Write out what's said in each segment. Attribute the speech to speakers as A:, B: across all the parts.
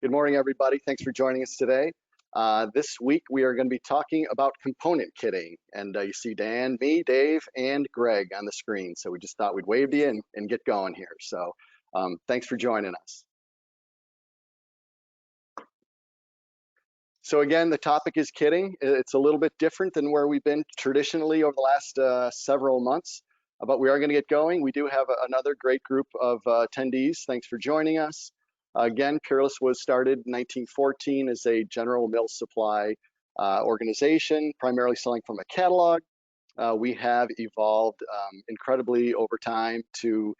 A: Good morning, everybody. Thanks for joining us today. This week, we are going to be talking about component kitting. And you see Dan, me, Dave, and Greg on the screen. So we just thought we'd wave to you and get going here. So thanks for joining us. So again, the topic is kitting. It's a little bit different than where we've been traditionally over the last several months, but we are going to get going. We do have another great group of attendees. Thanks for joining us. Again, Careless was started in 1914 as a general mill supply organization, primarily selling from a catalog. We have evolved incredibly over time to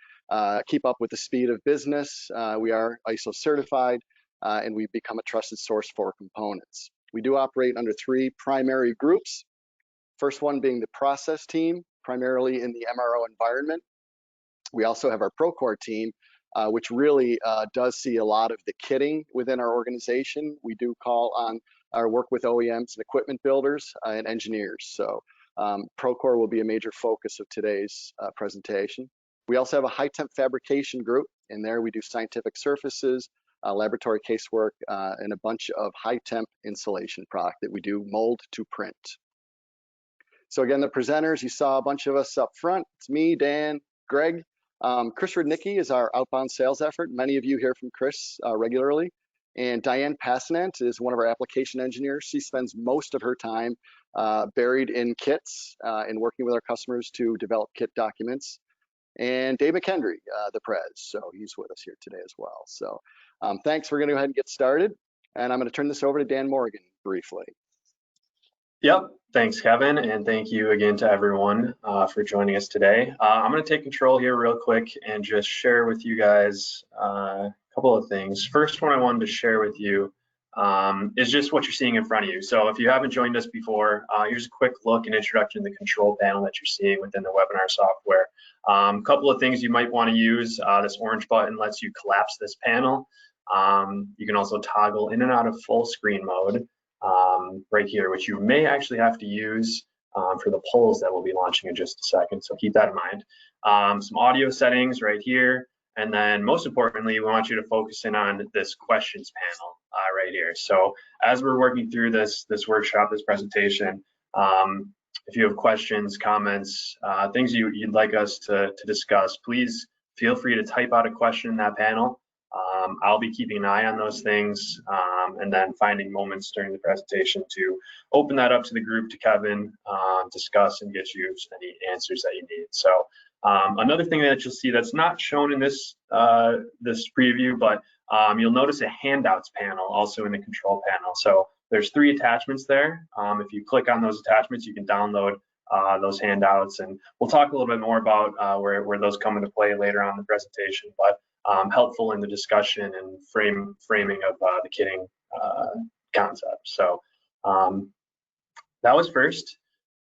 A: keep up with the speed of business. We are ISO certified, and we've become a trusted source for components. We do operate under three primary groups. First one being the process team, primarily in the MRO environment. We also have our Procore team, which really does see a lot of the kitting within our organization. We do call on our work with OEMs and equipment builders and engineers. So Procore will be a major focus of today's presentation. We also have a high temp fabrication group. In there we do scientific surfaces, laboratory casework, and a bunch of high temp insulation product that we do mold to print. So again, the presenters, you saw a bunch of us up front. It's me, Dan, Greg. Chris Rudnicki is our outbound sales effort. Many of you hear from Chris regularly. And Diane Passanant is one of our application engineers. She spends most of her time buried in kits and working with our customers to develop kit documents. And Dave McKendry, the Prez, so he's with us here today as well. So thanks, we're gonna go ahead and get started. And I'm gonna turn this over to Dan Morgan briefly.
B: Yep, thanks Kevin, and thank you again to everyone for joining us today. I'm going to take control here real quick and just share with you guys a couple of things. First one I wanted to share with you is just what you're seeing in front of you. So if you haven't joined us before, here's a quick look and introduction to the control panel that you're seeing within the webinar software. A couple of things you might want to use. This orange button lets you collapse this panel. You can also toggle in and out of full screen mode. Right here, which you may actually have to use for the polls that we'll be launching in just a second, so keep that in mind. Some audio settings right here, and then most importantly, we want you to focus in on this questions panel right here. So as we're working through this workshop, this presentation, if you have questions, comments, things you'd like us to discuss, please feel free to type out a question in that panel. I'll be keeping an eye on those things and then finding moments during the presentation to open that up to the group, to Kevin, discuss and get you any answers that you need. So another thing that you'll see that's not shown in this preview, but you'll notice a handouts panel also in the control panel. So there's 3 attachments there. If you click on those attachments, you can download those handouts, and we'll talk a little bit more about where those come into play later on in the presentation, but helpful in the discussion and framing of the kitting concept. So that was first.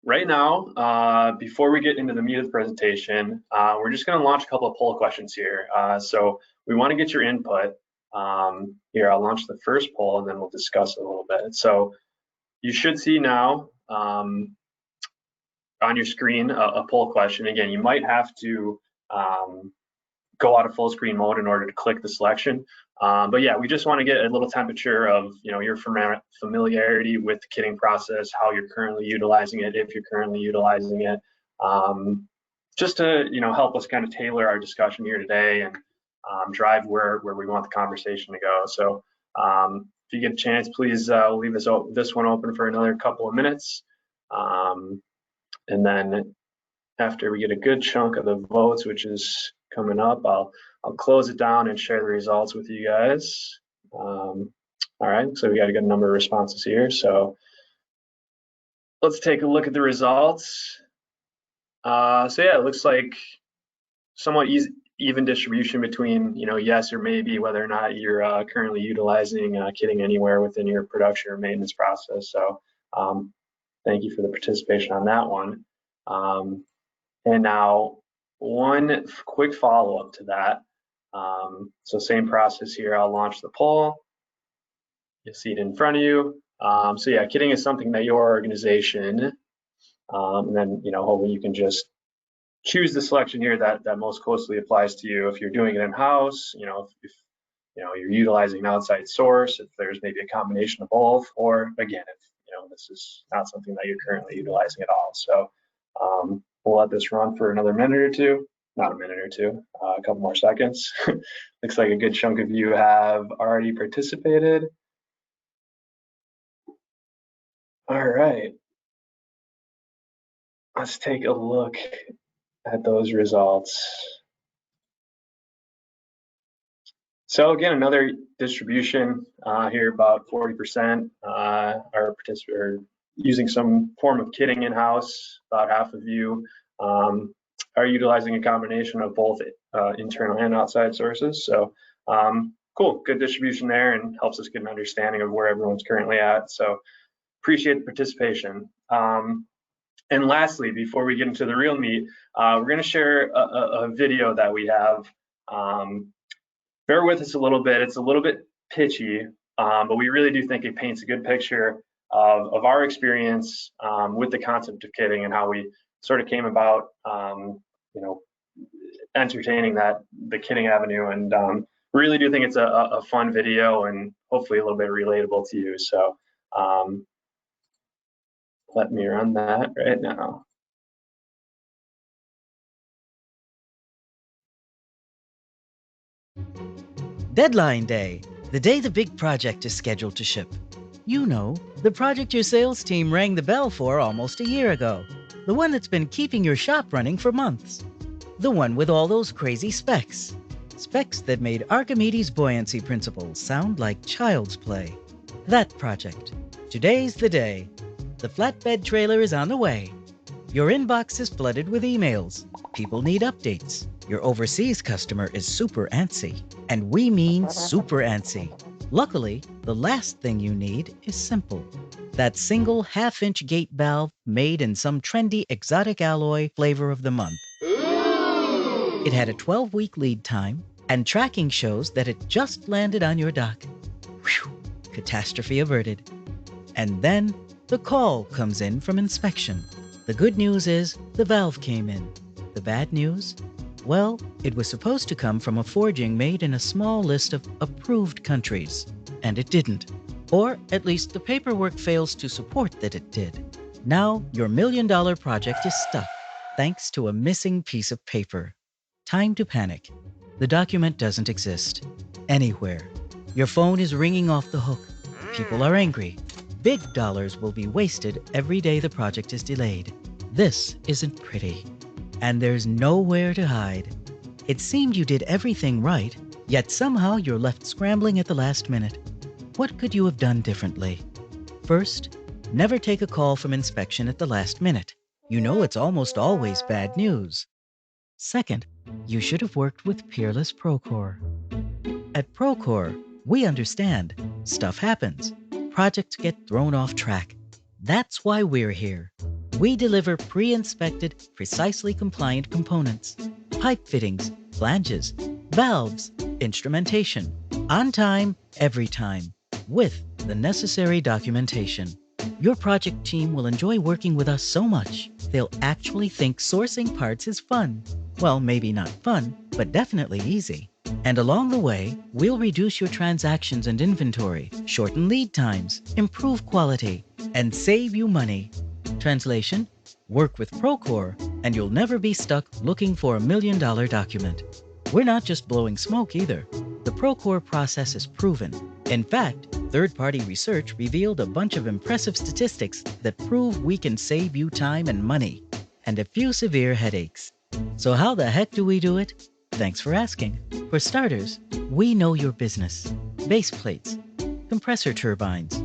B: Right now, before we get into the meat of the presentation, we're just going to launch a couple of poll questions here. So we want to get your input. Here, I'll launch the first poll and then we'll discuss a little bit. So you should see now on your screen a poll question. Again, you might have to go out of full screen mode in order to click the selection. But yeah, we just want to get a little temperature of your familiarity with the kitting process, how you're currently utilizing it, if you're currently utilizing it, just to help us kind of tailor our discussion here today and drive where we want the conversation to go. So if you get a chance, please leave this one open for another couple of minutes, and then after we get a good chunk of the votes, which is coming up, I'll close it down and share the results with you guys. All right, so we got a good number of responses here. So let's take a look at the results. So yeah, it looks like somewhat even distribution between yes or maybe whether or not you're currently utilizing kitting anywhere within your production or maintenance process. So thank you for the participation on that one. And now one quick follow-up to that. So same process here. I'll launch the poll. You see it in front of you. So yeah, kitting is something that your organization, and then hopefully you can just choose the selection here that most closely applies to you. If you're doing it in-house, if you're utilizing an outside source, if there's maybe a combination of both, or again, if this is not something that you're currently utilizing at all. So we'll let this run for another minute or two, not a minute or two, a couple more seconds. Looks like a good chunk of you have already participated. All right, let's take a look at those results. So again, another distribution here, about 40% are using some form of kitting in-house. About half of you are utilizing a combination of both internal and outside sources. So cool, good distribution there, and helps us get an understanding of where everyone's currently at. So appreciate the participation. And lastly, before we get into the real meat, we're going to share a video that we have. Bear with us a little bit. It's a little bit pitchy, but we really do think it paints a good picture of our experience with the concept of kitting and how we sort of came about, entertaining the kitting avenue. And really do think it's a fun video and hopefully a little bit relatable to you. So let me run that right now.
C: Deadline day, the day the big project is scheduled to ship. You know, the project your sales team rang the bell for almost a year ago. The one that's been keeping your shop running for months. The one with all those crazy specs. Specs that made Archimedes' buoyancy principles sound like child's play. That project. Today's the day. The flatbed trailer is on the way. Your inbox is flooded with emails. People need updates. Your overseas customer is super antsy. And we mean super antsy. Luckily, the last thing you need is simple. That single half-inch gate valve made in some trendy exotic alloy flavor of the month. It had a 12-week lead time, and tracking shows that it just landed on your dock. Whew, catastrophe averted. And then the call comes in from inspection. The good news is the valve came in. The bad news? Well, it was supposed to come from a forging made in a small list of approved countries, and it didn't. Or at least the paperwork fails to support that it did. Now your $1 million project is stuck, thanks to a missing piece of paper. Time to panic. The document doesn't exist anywhere. Your phone is ringing off the hook. People are angry. Big dollars will be wasted every day the project is delayed. This isn't pretty. And there's nowhere to hide. It seemed you did everything right, yet somehow you're left scrambling at the last minute. What could you have done differently? First, never take a call from inspection at the last minute. You know it's almost always bad news. Second, you should have worked with Peerless Procore. At Procore, we understand. Stuff happens. Projects get thrown off track. That's why we're here. We deliver pre-inspected, precisely compliant components, pipe fittings, flanges, valves, instrumentation, on time, every time, with the necessary documentation. Your project team will enjoy working with us so much, they'll actually think sourcing parts is fun. Well, maybe not fun, but definitely easy. And along the way, we'll reduce your transactions and inventory, shorten lead times, improve quality, and save you money. Translation: work with Procore, and you'll never be stuck looking for $1 million document. We're not just blowing smoke either. The Procore process is proven. In fact, third-party research revealed a bunch of impressive statistics that prove we can save you time and money, and a few severe headaches. So how the heck do we do it? Thanks for asking. For starters, we know your business. Base plates, compressor turbines,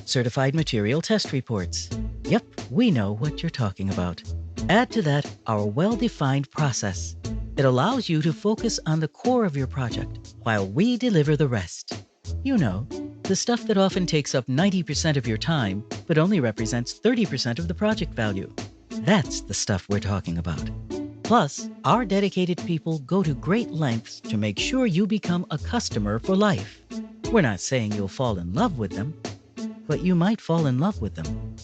C: certified material test reports. Yep, we know what you're talking about. Add to that our well-defined process. It allows you to focus on the core of your project while we deliver the rest. You know, the stuff that often takes up 90% of your time, but only represents 30% of the project value. That's the stuff we're talking about. Plus, our dedicated people go to great lengths to make sure you become a customer for life. We're not saying you'll fall in love with them, but you might fall in love with them.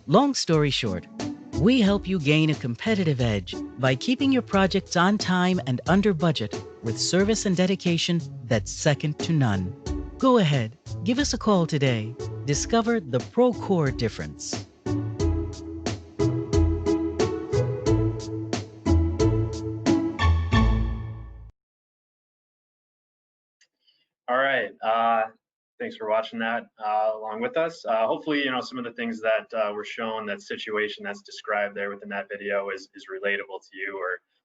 C: Long story short, we help you gain a competitive edge by keeping your projects on time and under budget with service and dedication that's second to none. Go ahead, give us a call today. Discover the Procore difference.
B: All right. Thanks for watching that along with us. Hopefully, some of the things that were shown, that situation that's described there within that video is relatable to you,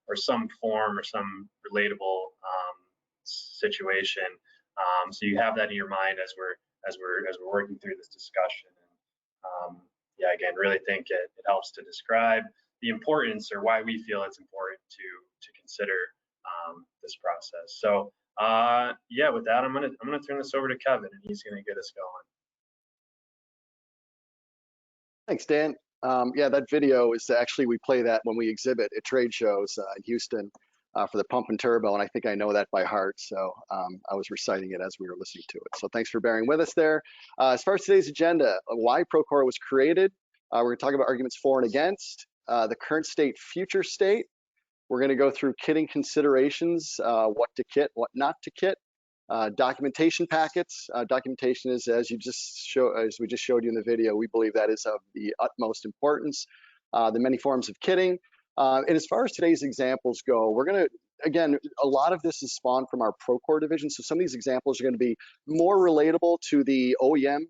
B: or some form or some relatable situation. So you have that in your mind as we're working through this discussion. And yeah, again, really think it helps to describe the importance, or why we feel it's important to consider this process. So yeah, with that, I'm gonna turn this over to Kevin, and he's gonna get us going.
A: Thanks, Dan. Yeah, that video is actually, we play that when we exhibit at trade shows in Houston for the pump and turbo, and I think I know that by heart. So I was reciting it as we were listening to it. So thanks for bearing with us there. As far as today's agenda, why Procore was created, we're going to talk about arguments for and against, the current state, future state. We're going to go through kitting considerations, what to kit, what not to kit. Documentation packets. Documentation is, as we just showed you in the video, we believe that is of the utmost importance. The many forms of kitting. And as far as today's examples go, we're going to, again, a lot of this is spawned from our Procore division. So some of these examples are going to be more relatable to the OEM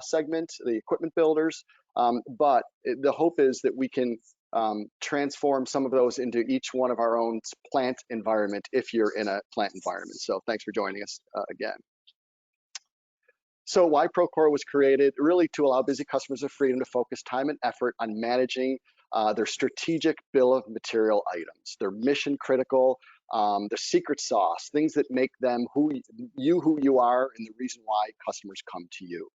A: segment, the equipment builders. But the hope is that we can transform some of those into each one of our own plant environment if you're in a plant environment. So thanks for joining us again. So why Procore was created, really to allow busy customers the freedom to focus time and effort on managing their strategic bill of material items, their mission critical, their secret sauce, things that make them who you are, and the reason why customers come to you.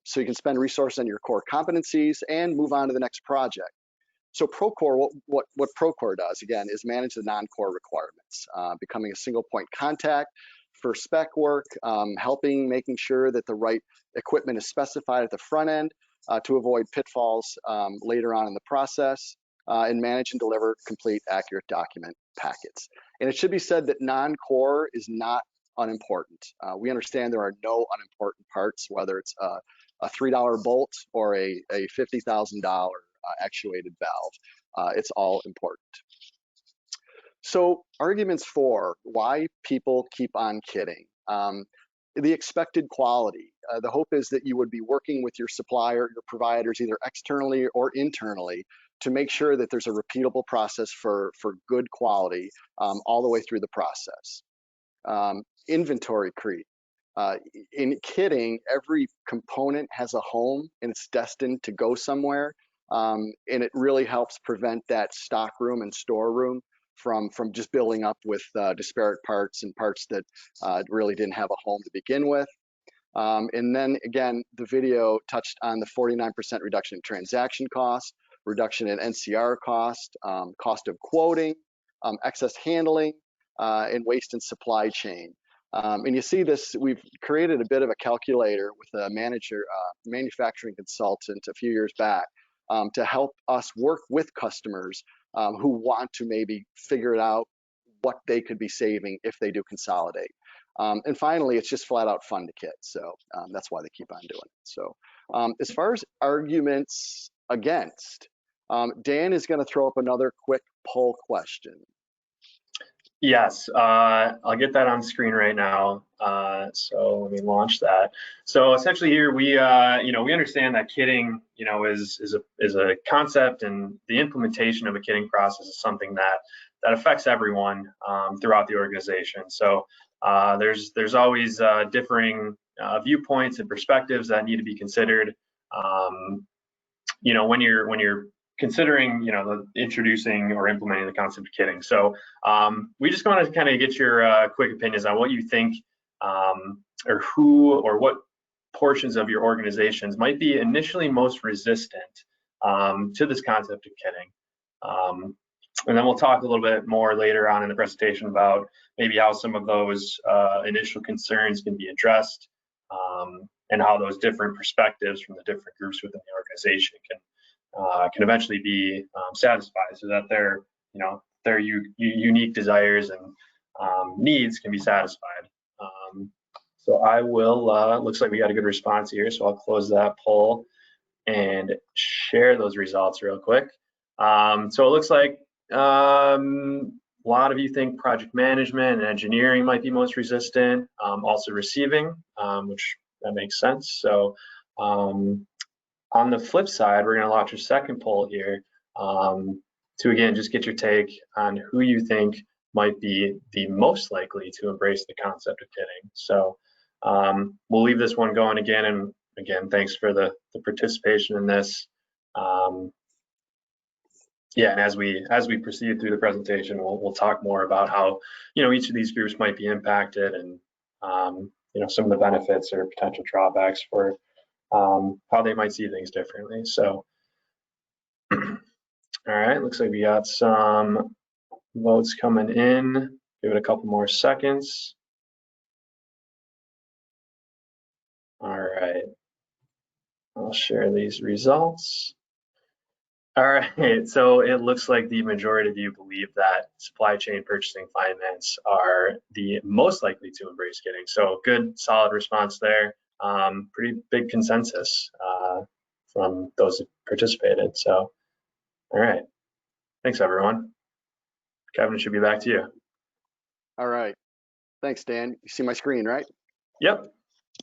A: So you can spend resources on your core competencies and move on to the next project. So Procore, what Procore does, again, is manage the non-core requirements, becoming a single point contact for spec work, making sure that the right equipment is specified at the front end to avoid pitfalls later on in the process, and manage and deliver complete, accurate document packets. And it should be said that non-core is not unimportant. We understand there are no unimportant parts, whether it's a $3 bolt or a $50,000 actuated valve. It's all important. So arguments for why people keep on kitting. The expected quality. The hope is that you would be working with your supplier, your providers, either externally or internally, to make sure that there's a repeatable process for good quality all the way through the process. Inventory creep. In kitting, every component has a home and it's destined to go somewhere. And it really helps prevent that stock room and store room from just building up with disparate parts and parts that really didn't have a home to begin with. And then again, the video touched on the 49% reduction in transaction cost, reduction in NCR cost, cost of quoting, excess handling, and waste in supply chain. And you see this, we've created a bit of a calculator with a manufacturing consultant a few years back to help us work with customers who want to maybe figure it out what they could be saving if they do consolidate. And finally, it's just flat out fun to kit. So that's why they keep on doing it. So as far as arguments against, Dan is going to throw up another quick poll question.
B: Yes, I'll get that on screen right now. So let me launch that. So essentially here we, we understand that kitting, is a concept, and the implementation of a kitting process is something that affects everyone throughout the organization. So there's always differing viewpoints and perspectives that need to be considered. When you're considering, introducing or implementing the concept of kitting. So we just want to kind of get your quick opinions on what you think, or who or what portions of your organizations might be initially most resistant to this concept of kitting. And then we'll talk a little bit more later on in the presentation about maybe how some of those initial concerns can be addressed, and how those different perspectives from the different groups within the organization can eventually be satisfied, so that their unique desires and needs can be satisfied. So I will, looks like we got a good response here, so I'll close that poll and share those results real quick. So it looks like a lot of you think project management and engineering might be most resistant, also receiving, which that makes sense. So on the flip side, we're going to launch a second poll here to, again, just get your take on who you think might be the most likely to embrace the concept of kitting. So we'll leave this one going again, and again, thanks for the participation in this. Yeah, and as we proceed through the presentation, we'll talk more about how each of these groups might be impacted, and some of the benefits or potential drawbacks for how they might see things differently. So, all right, looks like we got some votes coming in. Give it a couple more seconds. All right, I'll share these results. All right, so it looks like the majority of you believe that supply chain, purchasing, finance are the most likely to embrace kitting. So good, solid response there. Pretty big consensus from those who participated. So, all right, thanks everyone. Kevin, it should be back to you.
A: All right. Thanks, Dan. You see my screen, right?
B: Yep.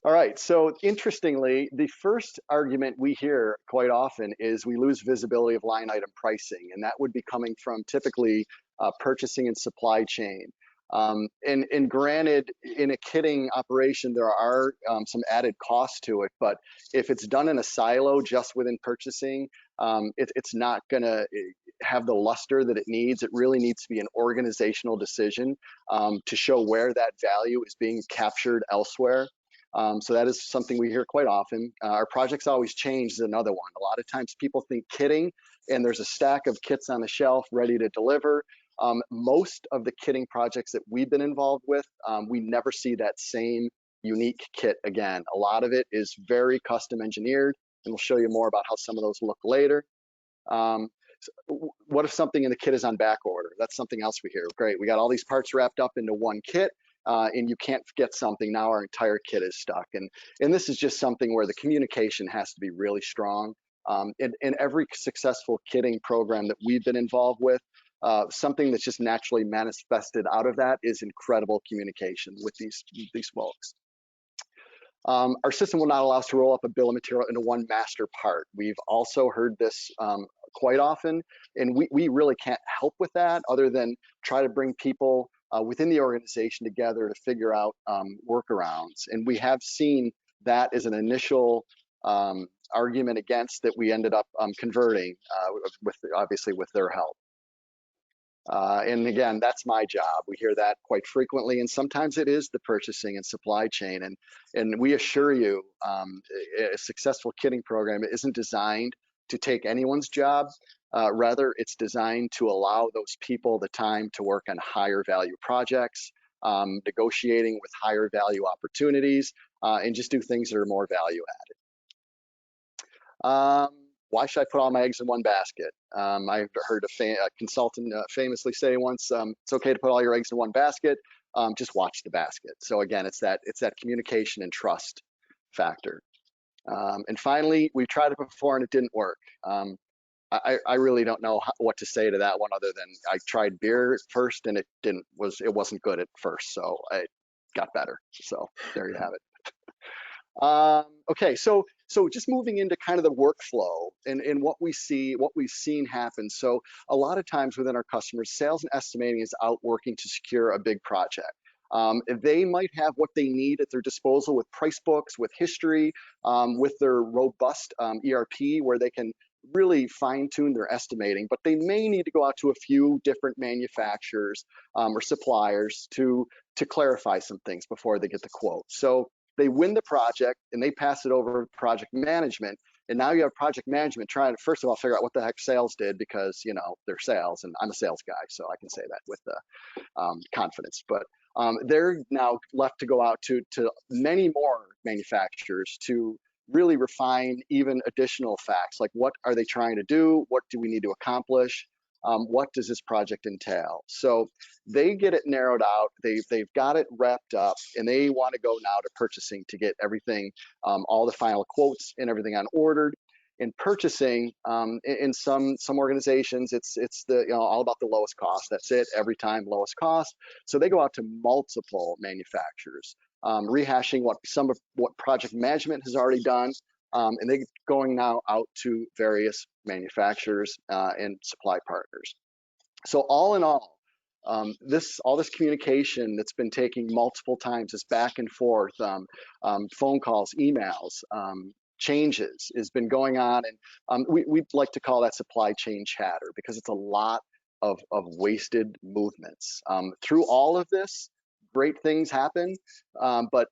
A: All right, so interestingly, the first argument we hear quite often is we lose visibility of line item pricing, and that would be coming from typically purchasing and supply chain. And granted, in a kitting operation, there are some added costs to it, but if it's done in a silo just within purchasing, it's not gonna have the luster that it needs. It really needs to be an organizational decision to show where that value is being captured elsewhere. So that is something we hear quite often. Our projects always change is another one. A lot of times people think kitting and there's a stack of kits on the shelf ready to deliver. Most of the kitting projects that we've been involved with, we never see that same unique kit again. A lot of it is very custom engineered, and we'll show you more about how some of those look later. What if something in the kit is on back order? That's something else we hear. Great, we got all these parts wrapped up into one kit. And you can't get something, now our entire kit is stuck. And this is just something where the communication has to be really strong. In every successful kitting program that we've been involved with, something that's just naturally manifested out of that is incredible communication with these folks. Our system will not allow us to roll up a bill of material into one master part. We've also heard this quite often, and we really can't help with that other than try to bring people within the organization together to figure out workarounds. And we have seen that as an initial argument against that we ended up converting obviously with their help. And again, that's my job. We hear that quite frequently, and sometimes it is the purchasing and supply chain. And we assure you, a successful kitting program isn't designed to take anyone's job. Rather, it's designed to allow those people the time to work on higher value projects, negotiating with higher value opportunities, and just do things that are more value added. Why should I put all my eggs in one basket? I've heard a consultant famously say once, it's okay to put all your eggs in one basket, just watch the basket. So again, it's that communication and trust factor. And finally, we tried it before and it didn't work. I really don't know what to say to that one other than I tried beer first and it wasn't good at first, so it got better. So there you have it. Okay, so just moving into kind of the workflow and what we've seen happen. So a lot of times within our customers, sales and estimating is out working to secure a big project. They might have what they need at their disposal with price books, with history, with their robust ERP where they can really fine-tune their estimating, but they may need to go out to a few different manufacturers or suppliers to clarify some things before they get the quote. So they win the project and they pass it over to project management. And now you have project management trying to, first of all, figure out what the heck sales did because, they're sales and I'm a sales guy, so I can say that with confidence. But they're now left to go out to many more manufacturers to really refine even additional facts, like what are they trying to do? What do we need to accomplish? what does this project entail? So they get it narrowed out, they've got it wrapped up, and they want to go now to purchasing to get everything, all the final quotes and everything on ordered. In purchasing, in some organizations, it's the all about the lowest cost. That's it, every time lowest cost. So they go out to multiple manufacturers, rehashing what project management has already done, and they going now out to various manufacturers and supply partners. So all in all, all this communication that's been taking multiple times, this back and forth, phone calls, emails, changes has been going on, and we like to call that supply chain chatter because it's a lot of wasted movements. Through all of this, great things happen, but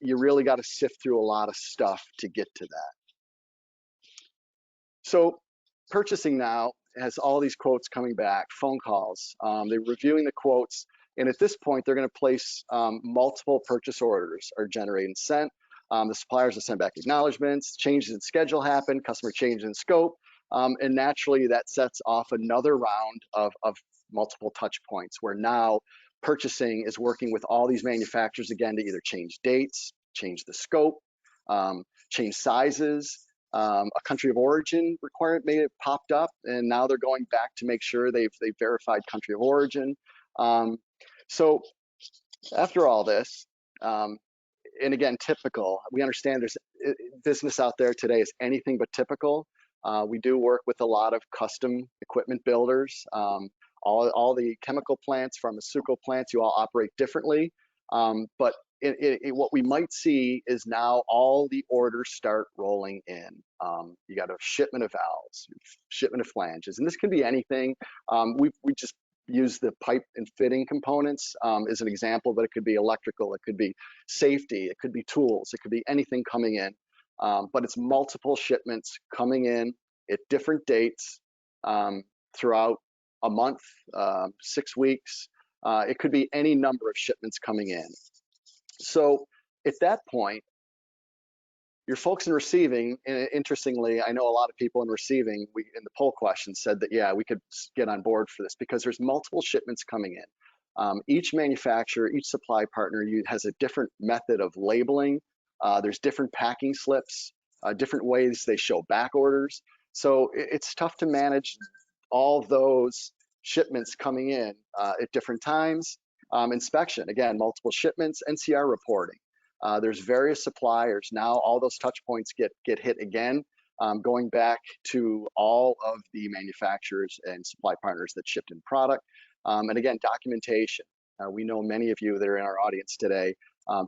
A: you really got to sift through a lot of stuff to get to that. So purchasing now has all these quotes coming back, phone calls, they're reviewing the quotes, and at this point they're going to place multiple purchase orders are generated and sent. The suppliers will send back acknowledgments, changes in schedule happen, customer change in scope, and naturally that sets off another round of multiple touch points where now purchasing is working with all these manufacturers again to either change dates, change the scope, change sizes. A country of origin requirement may have popped up, and now they're going back to make sure they've verified country of origin. So after all this, and again, typical, we understand there's business out there today is anything but typical. We do work with a lot of custom equipment builders. All the chemical plants, pharmaceutical plants, you all operate differently. But what we might see is now all the orders start rolling in. You got a shipment of valves, shipment of flanges, and this can be anything. We just use the pipe and fitting components as an example, but it could be electrical, it could be safety, it could be tools, it could be anything coming in. But it's multiple shipments coming in at different dates throughout a month, 6 weeks. It could be any number of shipments coming in. So at that point, your folks in receiving, and interestingly, I know a lot of people in receiving, in the poll question said that, yeah, we could get on board for this because there's multiple shipments coming in. Each manufacturer, each supply partner has a different method of labeling. There's different packing slips, different ways they show back orders. So it's tough to manage all those shipments coming in at different times. Inspection, again, multiple shipments, NCR reporting. There's various suppliers. Now all those touch points get hit again, going back to all of the manufacturers and supply partners that shipped in product. And again, documentation. We know many of you that are in our audience today,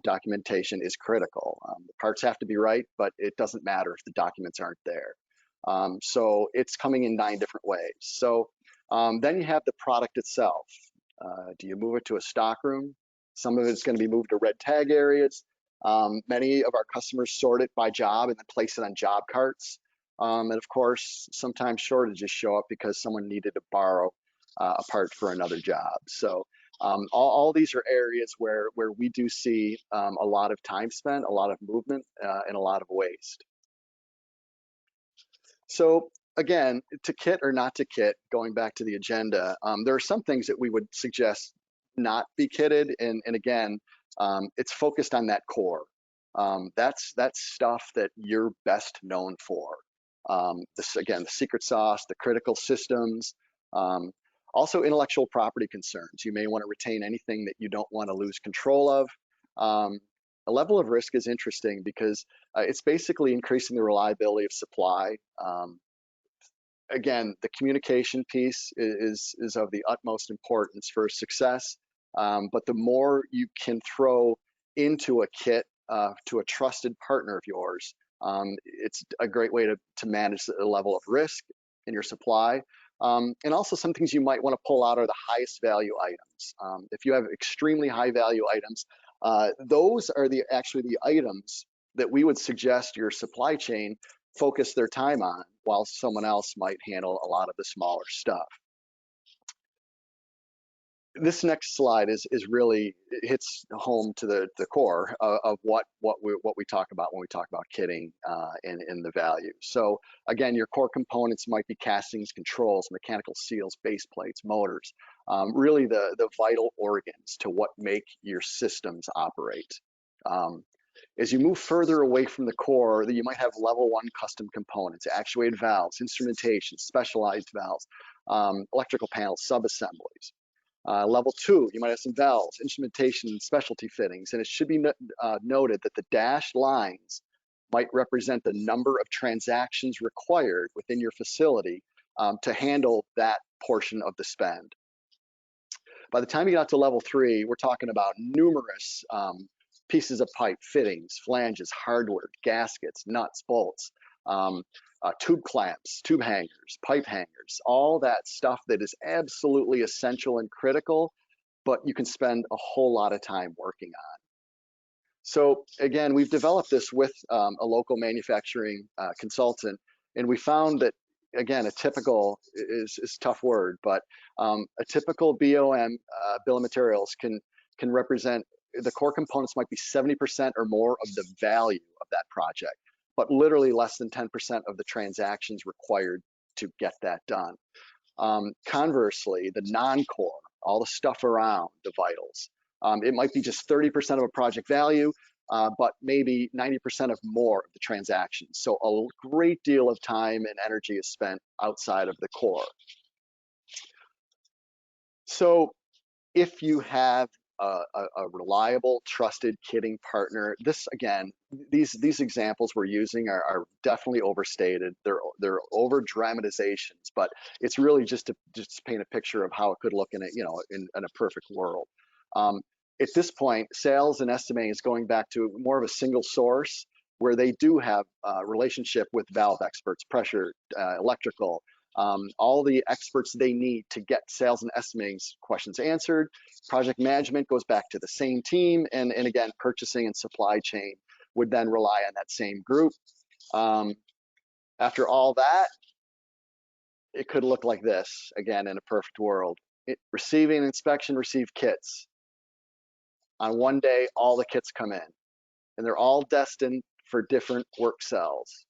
A: documentation is critical. The parts have to be right, but it doesn't matter if the documents aren't there. So it's coming in 9 different ways. So then you have the product itself. Do you move it to a stock room? Some of it's going to be moved to red tag areas. Many of our customers sort it by job and then place it on job carts. And of course, sometimes shortages show up because someone needed to borrow a part for another job. So all these are areas where we do see a lot of time spent, a lot of movement, and a lot of waste. So again, to kit or not to kit, going back to the agenda, there are some things that we would suggest not be kitted, and again, it's focused on that core. That's stuff that you're best known for. Again, the secret sauce, the critical systems, also intellectual property concerns. You may want to retain anything that you don't want to lose control of. A level of risk is interesting because it's basically increasing the reliability of supply. Again, the communication piece is of the utmost importance for success. But the more you can throw into a kit to a trusted partner of yours, it's a great way to manage the level of risk in your supply. And also some things you might want to pull out are the highest value items. If you have extremely high value items, those are actually the items that we would suggest your supply chain focus their time on, while someone else might handle a lot of the smaller stuff. This next slide is really, it hits home to the core of what we talk about when we talk about kitting and the value. So again, your core components might be castings, controls, mechanical seals, base plates, motors, really the vital organs to what make your systems operate. As you move further away from the core, you might have level 1 custom components, actuated valves, instrumentation, specialized valves, electrical panels, sub-assemblies. Level 2, you might have some valves, instrumentation, and specialty fittings. And it should be noted that the dashed lines might represent the number of transactions required within your facility to handle that portion of the spend. By the time you get out to level 3, we're talking about numerous pieces of pipe, fittings, flanges, hardware, gaskets, nuts, bolts, tube clamps, tube hangers, pipe hangers, all that stuff that is absolutely essential and critical, but you can spend a whole lot of time working on. So again, we've developed this with a local manufacturing consultant, and we found that, again, a typical is a tough word, but a typical BOM, bill of materials, can represent, the core components might be 70% or more of the value of that project, but literally less than 10% of the transactions required to get that done. Conversely, the non-core, all the stuff around the vitals, it might be just 30% of a project value, but maybe 90% of more of the transactions. So a great deal of time and energy is spent outside of the core. So if you have a reliable, trusted kitting partner, this, again, these examples we're using are definitely overstated. They're over dramatizations, but it's really just to paint a picture of how it could look in a perfect world. At this point, sales and estimating is going back to more of a single source where they do have a relationship with valve experts, pressure, electrical, all the experts they need to get sales and estimating questions answered. Project management goes back to the same team, and again, purchasing and supply chain would then rely on that same group. After all that, it could look like this, again, in a perfect world. Receiving inspection, receive kits. On one day, all the kits come in, and they're all destined for different work cells.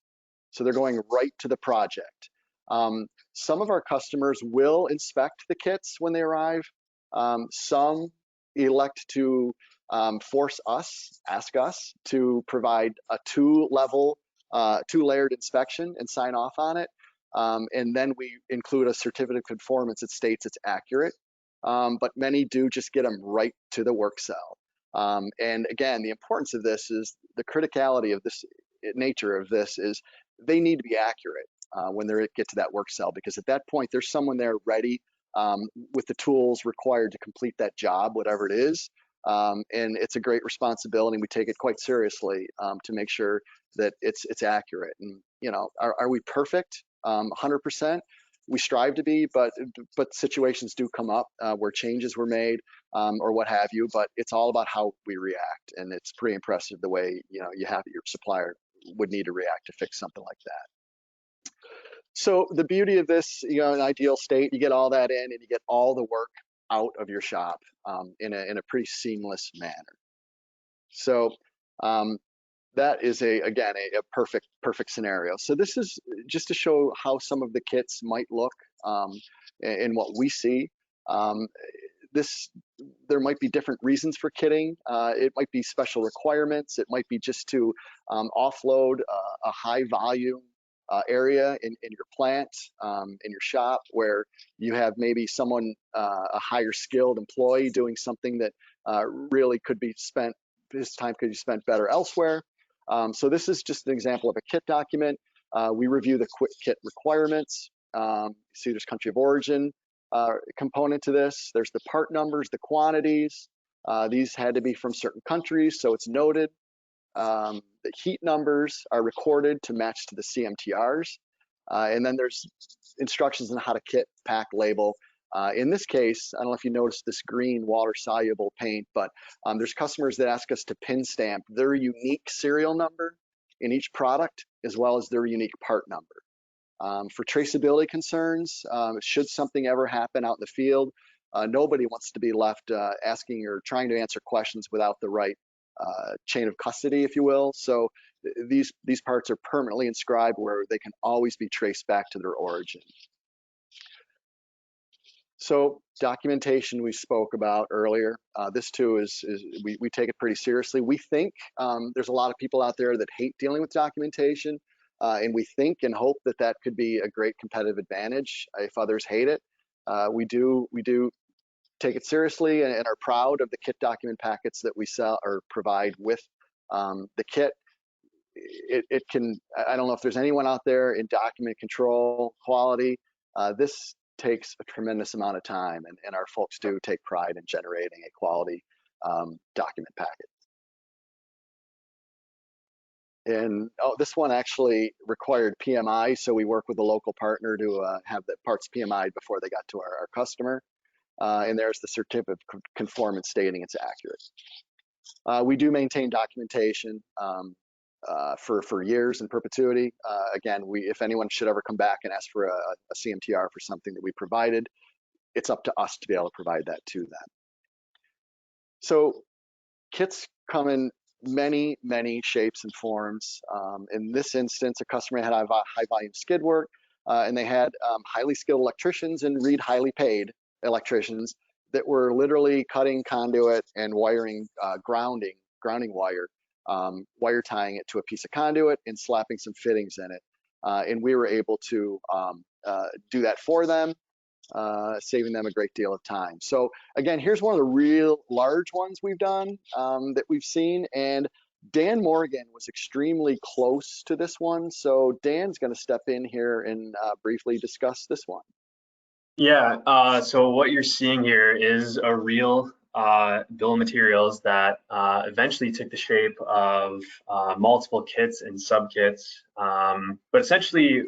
A: So they're going right to the project. Some of our customers will inspect the kits when they arrive. Some elect to ask us to provide a two-layered inspection and sign off on it. And then we include a certificate of conformance that states it's accurate. But many do just get them right to the work cell. And again, the importance of this is the criticality of this nature of this is they need to be accurate when they get to that work cell, because at that point there's someone there ready with the tools required to complete that job, whatever it is. And it's a great responsibility. We take it quite seriously to make sure that it's accurate. And are we perfect? 100%. We strive to be, but situations do come up where changes were made or what have you. But it's all about how we react, and it's pretty impressive the way you have your supplier would need to react to fix something like that. So the beauty of this, an ideal state, you get all that in, and you get all the work out of your shop in a pretty seamless manner. So that is again a perfect scenario. So this is just to show how some of the kits might look and what we see. There might be different reasons for kitting. It might be special requirements. It might be just to offload a high volume area in your plant, in your shop, where you have maybe someone, a higher skilled employee doing something that really could be spent, his time could be spent better elsewhere. So this is just an example of a kit document. We review the kit requirements. See, there's country of origin component to this. There's the part numbers, the quantities. These had to be from certain countries, so it's noted. The heat numbers are recorded to match to the CMTRs. And then there's instructions on how to kit, pack, label. In this case, I don't know if you noticed this green water-soluble paint, but there's customers that ask us to pin stamp their unique serial number in each product, as well as their unique part number. For traceability concerns, should something ever happen out in the field, Nobody wants to be left asking or trying to answer questions without the right chain of custody, if you will. So these parts are permanently inscribed where they can always be traced back to their origin. So documentation we spoke about earlier. This too is we take it pretty seriously. We think there's a lot of people out there that hate dealing with documentation, and we think and hope that that could be a great competitive advantage if others hate it. We do take it seriously and are proud of the kit document packets that we sell or provide with the kit. It can, I don't know if there's anyone out there in document control quality. This takes a tremendous amount of time, and our folks do take pride in generating a quality document packet. And this one actually required PMI, so we work with a local partner to have the parts PMI'd before they got to our customer. And there's the certificate of conformance stating it's accurate. We do maintain documentation for years in perpetuity. Again, if anyone should ever come back and ask for a CMTR for something that we provided, it's up to us to be able to provide that to them. So kits come in many shapes and forms. In this instance, a customer had a high volume skid work, and they had highly skilled electricians and highly paid electricians that were literally cutting conduit and wiring, grounding wire, wire tying it to a piece of conduit and slapping some fittings in it. And we were able to do that for them, saving them a great deal of time. So again, here's one of the real large ones we've done that we've seen. And Dan Morgan was extremely close to this one. So Dan's going to step in here and briefly discuss this one.
B: Yeah, so what you're seeing here is a real bill of materials that eventually took the shape of multiple kits and sub-kits. But essentially,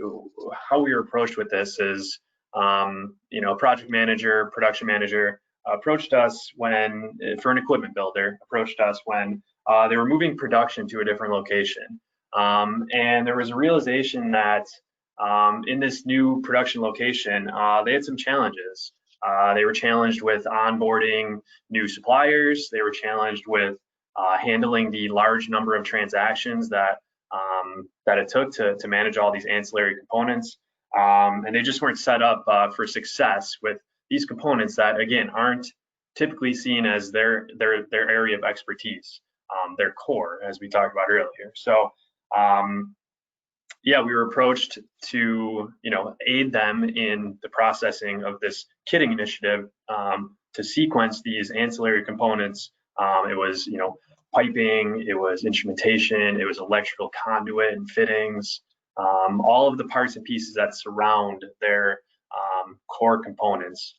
B: how we were approached with this is, project manager, production manager approached us for an equipment builder, approached us when they were moving production to a different location. And there was a realization that in this new production location, they had some challenges. They were challenged with onboarding new suppliers. They were challenged with handling the large number of transactions that it took to manage all these ancillary components. And they just weren't set up for success with these components that, again, aren't typically seen as their area of expertise, their core, as we talked about earlier. So yeah, we were approached to, aid them in the processing of this kitting initiative to sequence these ancillary components. It was, piping, it was instrumentation, it was electrical conduit and fittings, all of the parts and pieces that surround their core components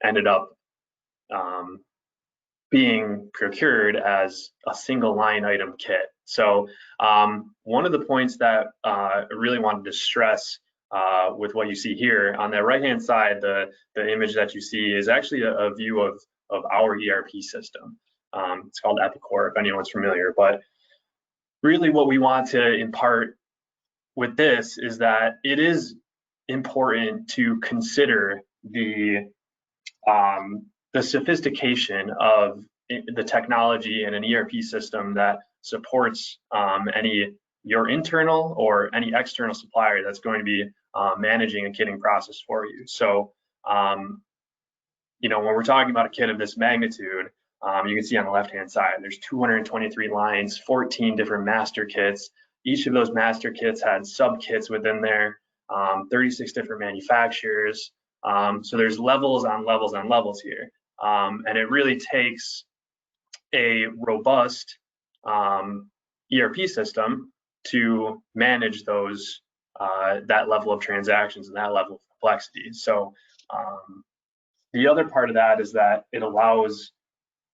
B: ended up being procured as a single line item kit. So one of the points that I really wanted to stress with what you see here on the right hand side, the image that you see is actually a view of our ERP system. It's called Epicor, if anyone's familiar. But really what we want to impart with this is that it is important to consider the sophistication of the technology in an ERP system that supports your internal or any external supplier that's going to be managing a kitting process for you. So, when we're talking about a kit of this magnitude, you can see on the left-hand side, there's 223 lines, 14 different master kits. Each of those master kits had sub-kits within there, 36 different manufacturers. So there's levels on levels on levels here. And it really takes a robust ERP system to manage those that level of transactions and that level of complexity. So the other part of that is that it allows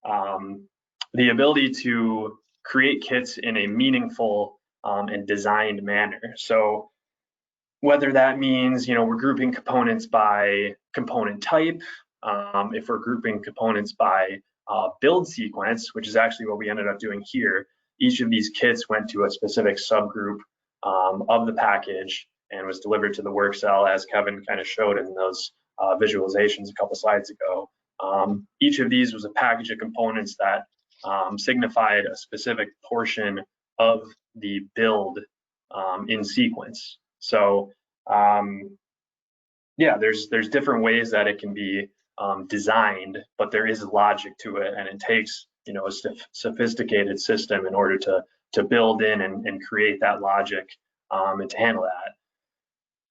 B: the ability to create kits in a meaningful and designed manner. So whether that means, we're grouping components by component type, if we're grouping components by build sequence, which is actually what we ended up doing here. Each of these kits went to a specific subgroup of the package and was delivered to the work cell, as Kevin kind of showed in those visualizations a couple slides ago. Each of these was a package of components that signified a specific portion of the build in sequence. So yeah, there's different ways that it can be designed, but there is logic to it, and it takes a sophisticated system in order to build in and create that logic and to handle that.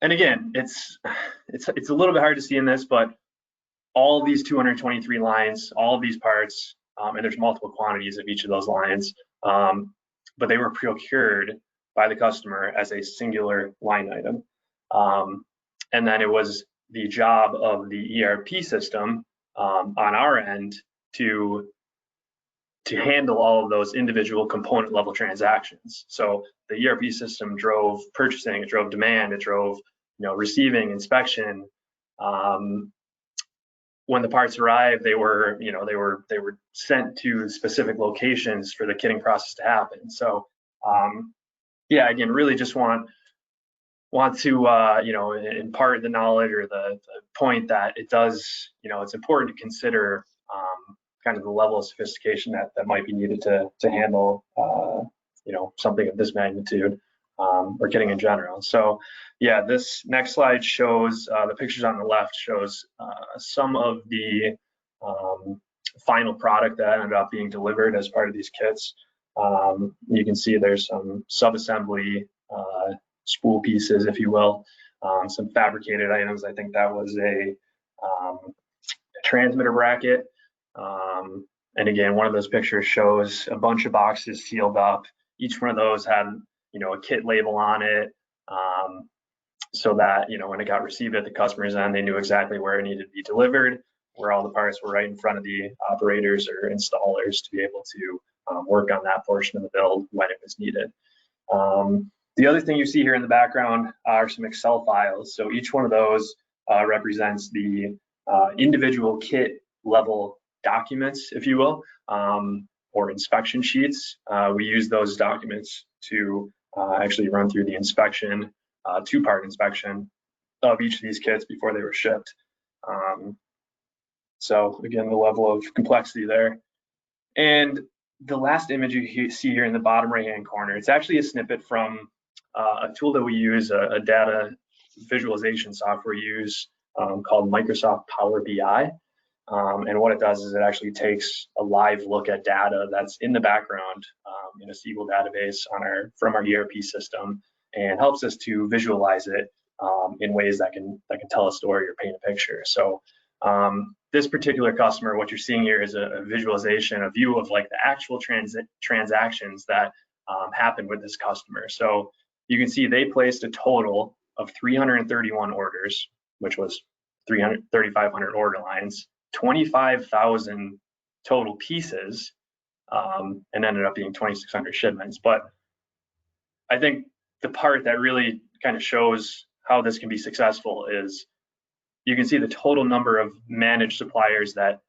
B: And again, it's a little bit hard to see in this, but all of these 223 lines, all of these parts, and there's multiple quantities of each of those lines, but they were procured by the customer as a singular line item. And then it was the job of the ERP system on our end to handle all of those individual component level transactions. So the ERP system drove purchasing, it drove demand, it drove receiving, inspection. When the parts arrived, they were sent to specific locations for the kitting process to happen. So yeah, again, really just want to impart the knowledge or the point that it does, it's important to consider kind of the level of sophistication that might be needed to handle something of this magnitude or kitting in general. So yeah, this next slide shows the pictures on the left shows some of the final product that ended up being delivered as part of these kits. You can see there's some sub-assembly spool pieces, if you will, some fabricated items. I think that was a transmitter bracket. And again, one of those pictures shows a bunch of boxes sealed up. Each one of those had, a kit label on it, so that, when it got received at the customer's end, they knew exactly where it needed to be delivered, where all the parts were right in front of the operators or installers to be able to work on that portion of the build when it was needed. The other thing you see here in the background are some Excel files. So each one of those represents the individual kit level documents, if you will, or inspection sheets. We use those documents to actually run through the inspection, two-part inspection of each of these kits before they were shipped. So again, the level of complexity there. And the last image you see here in the bottom right-hand corner, it's actually a snippet from a tool that we use, a data visualization software we use called Microsoft Power BI. And what it does is it actually takes a live look at data that's in the background in a SQL database from our ERP system, and helps us to visualize it in ways that can tell a story or paint a picture. So this particular customer, what you're seeing here is a visualization, a view of like the actual transactions that happened with this customer. So you can see they placed a total of 331 orders, which was 3,500 order lines, 25,000 total pieces, and ended up being 2,600 shipments. But I think the part that really kind of shows how this can be successful is you can see the total number of managed suppliers that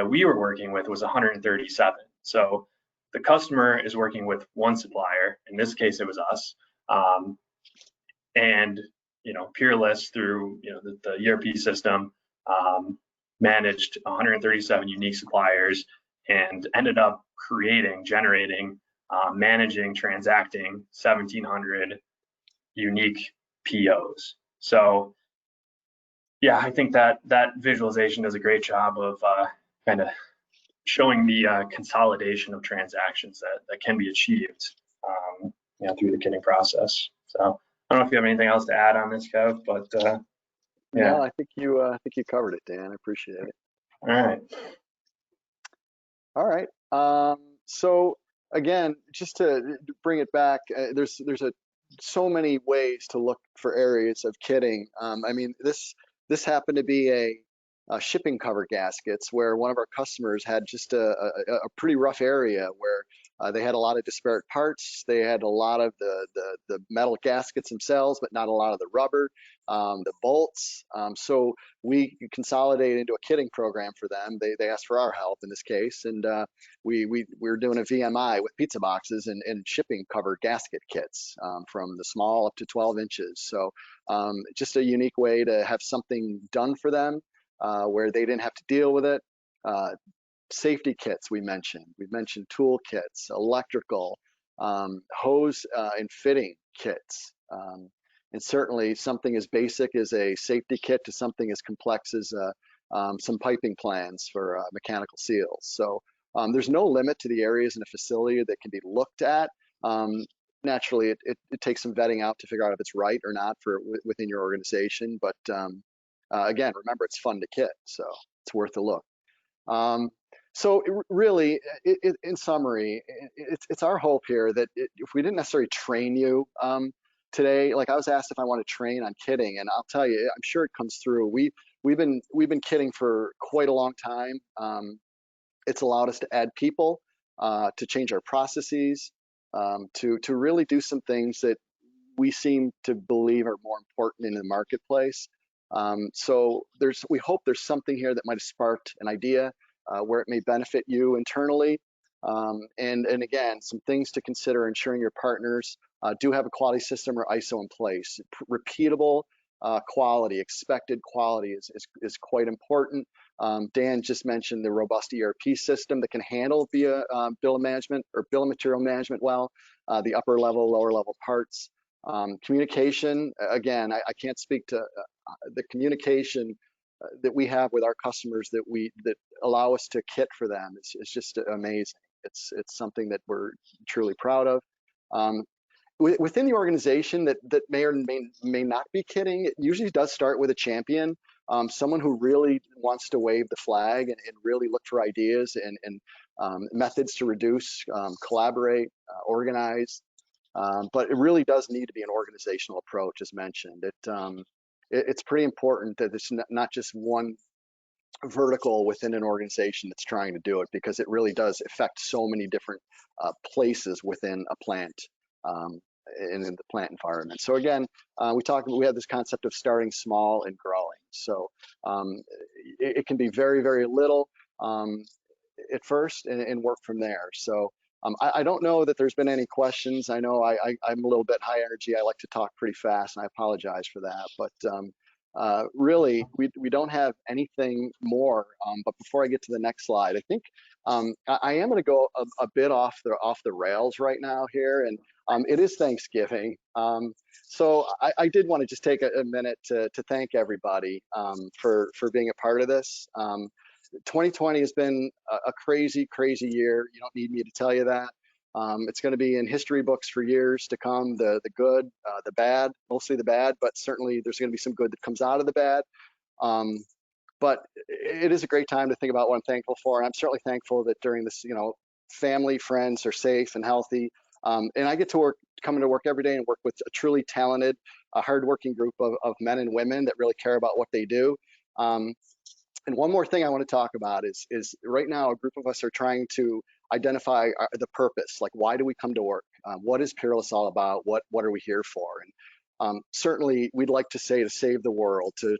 B: we were working with was 137. So the customer is working with one supplier. In this case, it was us. And Peerless through the ERP system managed 137 unique suppliers and ended up generating, managing, transacting 1,700 unique POs. So yeah, I think that visualization does a great job of kind of showing the consolidation of transactions that can be achieved through the kitting process. So I don't know if you have anything else to add on this, Kev, but yeah.
A: No, I think you covered it, Dan. I appreciate it.
B: All right.
A: All right. So again, just to bring it back, there's so many ways to look for areas of kitting. I mean, this happened to be a shipping cover gaskets where one of our customers had just a pretty rough area where they had a lot of disparate parts. They had a lot of the metal gaskets themselves, but not a lot of the rubber, the bolts. So we consolidated into a kitting program for them. They asked for our help in this case, and we were doing a VMI with pizza boxes and shipping cover gasket kits from the small up to 12 inches. So just a unique way to have something done for them where they didn't have to deal with it. Safety kits we mentioned. We've mentioned tool kits, electrical, hose and fitting kits. And certainly something as basic as a safety kit to something as complex as some piping plans for mechanical seals. So there's no limit to the areas in a facility that can be looked at. Naturally, it takes some vetting out to figure out if it's right or not for within your organization. But again, remember, it's fun to kit, so it's worth a look. So really, in summary, it's our hope here that if we didn't necessarily train you today, like I was asked if I want to train on kitting, and I'll tell you, I'm sure it comes through. We've been kitting for quite a long time. It's allowed us to add people, to change our processes, to really do some things that we seem to believe are more important in the marketplace. So we hope there's something here that might have sparked an idea where it may benefit you internally. And again, some things to consider: ensuring your partners do have a quality system or ISO in place. Repeatable quality, expected quality is quite important. Dan just mentioned the robust ERP system that can handle via bill of management or bill of material management well, the upper level, lower level parts. Communication, again, I can't speak to the communication that we have with our customers that allow us to kit for them. It's just amazing. It's something that we're truly proud of. Within the organization that may or may not be kitting, it usually does start with a champion, someone who really wants to wave the flag and really look for ideas and methods to reduce, collaborate, organize. But it really does need to be an organizational approach, as mentioned. It's pretty important that it's not just one vertical within an organization that's trying to do it, because it really does affect so many different places within a plant, in the plant environment. So again, we have this concept of starting small and growing. So it can be very, very little at first and work from there. So I don't know that there's been any questions. I know I'm a little bit high energy. I like to talk pretty fast, and I apologize for that. But really, we don't have anything more. But before I get to the next slide, I think I am going to go a bit off the rails right now here, and it is Thanksgiving. So I did want to just take a minute to thank everybody for being a part of this. 2020 has been a crazy, crazy year. You don't need me to tell you that. It's going to be in history books for years to come, the good, the bad, mostly the bad, but certainly there's going to be some good that comes out of the bad. But it is a great time to think about what I'm thankful for. And I'm certainly thankful that during this, family, friends are safe and healthy. And I get to come to work every day and work with a truly talented, hardworking group of men and women that really care about what they do. And one more thing I want to talk about is right now a group of us are trying to identify the purpose. Like, why do we come to work? What is Peerless all about? What are we here for? And certainly we'd like to say to save the world, to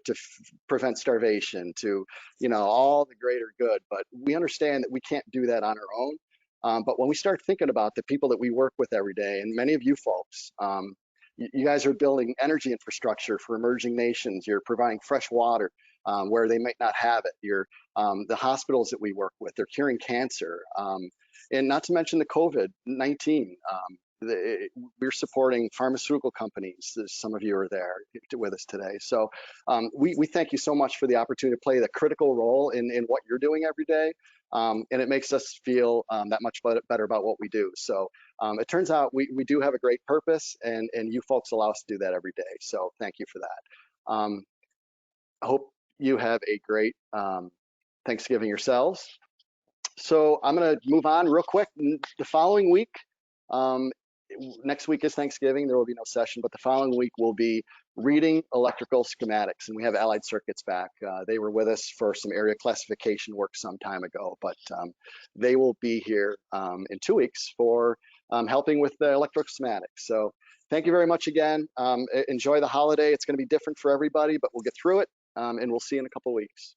A: prevent starvation, to all the greater good. But we understand that we can't do that on our own. But when we start thinking about the people that we work with every day, and many of you folks, you guys are building energy infrastructure for emerging nations. You're providing fresh water where they might not have it. You're the hospitals that we work with, they're curing cancer, and not to mention the COVID-19. We're supporting pharmaceutical companies. Some of you are there with us today. So we thank you so much for the opportunity to play the critical role in what you're doing every day. And it makes us feel that much better about what we do. So it turns out we do have a great purpose, and you folks allow us to do that every day. So thank you for that. I hope you have a great Thanksgiving yourselves. So I'm going to move on real quick. The following week, next week is Thanksgiving. There will be no session, but the following week will be reading electrical schematics, and we have Allied Circuits back. They were with us for some area classification work some time ago, but they will be here in 2 weeks for helping with the electrical schematics. So thank you very much again. Enjoy the holiday. It's going to be different for everybody, but we'll get through it, and we'll see you in a couple weeks.